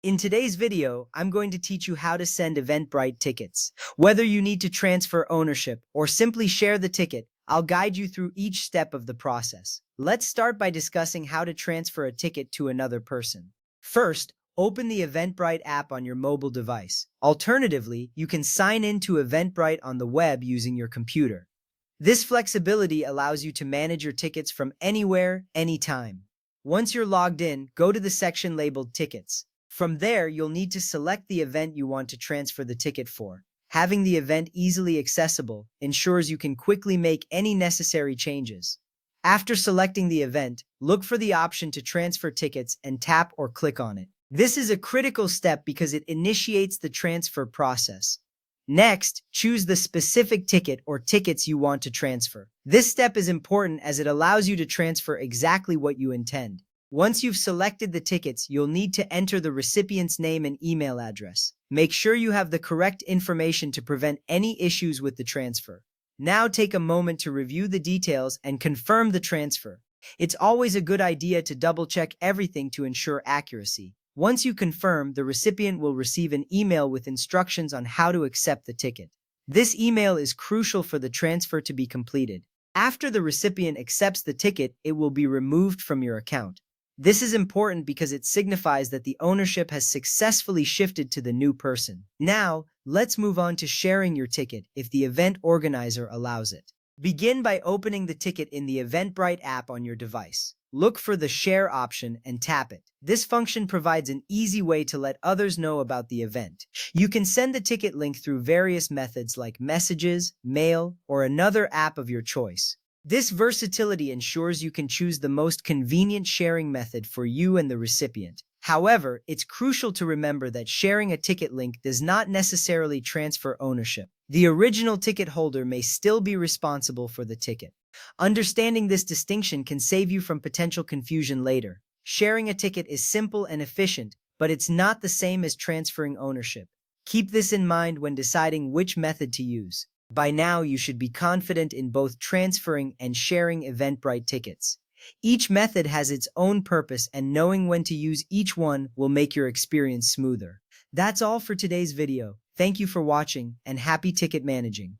In today's video, I'm going to teach you how to send Eventbrite tickets. Whether you need to transfer ownership or simply share the ticket, I'll guide you through each step of the process. Let's start by discussing how to transfer a ticket to another person. First, open the Eventbrite app on your mobile device. Alternatively, you can sign in to Eventbrite on the web using your computer. This flexibility allows you to manage your tickets from anywhere, anytime. Once you're logged in, go to the section labeled Tickets. From there, you'll need to select the event you want to transfer the ticket for. Having the event easily accessible ensures you can quickly make any necessary changes. After selecting the event, look for the option to transfer tickets and tap or click on it. This is a critical step because it initiates the transfer process. Next, choose the specific ticket or tickets you want to transfer. This step is important as it allows you to transfer exactly what you intend. Once you've selected the tickets, you'll need to enter the recipient's name and email address. Make sure you have the correct information to prevent any issues with the transfer. Now take a moment to review the details and confirm the transfer. It's always a good idea to double-check everything to ensure accuracy. Once you confirm, the recipient will receive an email with instructions on how to accept the ticket. This email is crucial for the transfer to be completed. After the recipient accepts the ticket, it will be removed from your account. This is important because it signifies that the ownership has successfully shifted to the new person. Now, let's move on to sharing your ticket if the event organizer allows it. Begin by opening the ticket in the Eventbrite app on your device. Look for the Share option and tap it. This function provides an easy way to let others know about the event. You can send the ticket link through various methods like messages, mail, or another app of your choice. This versatility ensures you can choose the most convenient sharing method for you and the recipient. However, it's crucial to remember that sharing a ticket link does not necessarily transfer ownership. The original ticket holder may still be responsible for the ticket. Understanding this distinction can save you from potential confusion later. Sharing a ticket is simple and efficient, but it's not the same as transferring ownership. Keep this in mind when deciding which method to use. By now, you should be confident in both transferring and sharing Eventbrite tickets. Each method has its own purpose, and knowing when to use each one will make your experience smoother. That's all for today's video. Thank you for watching, and happy ticket managing.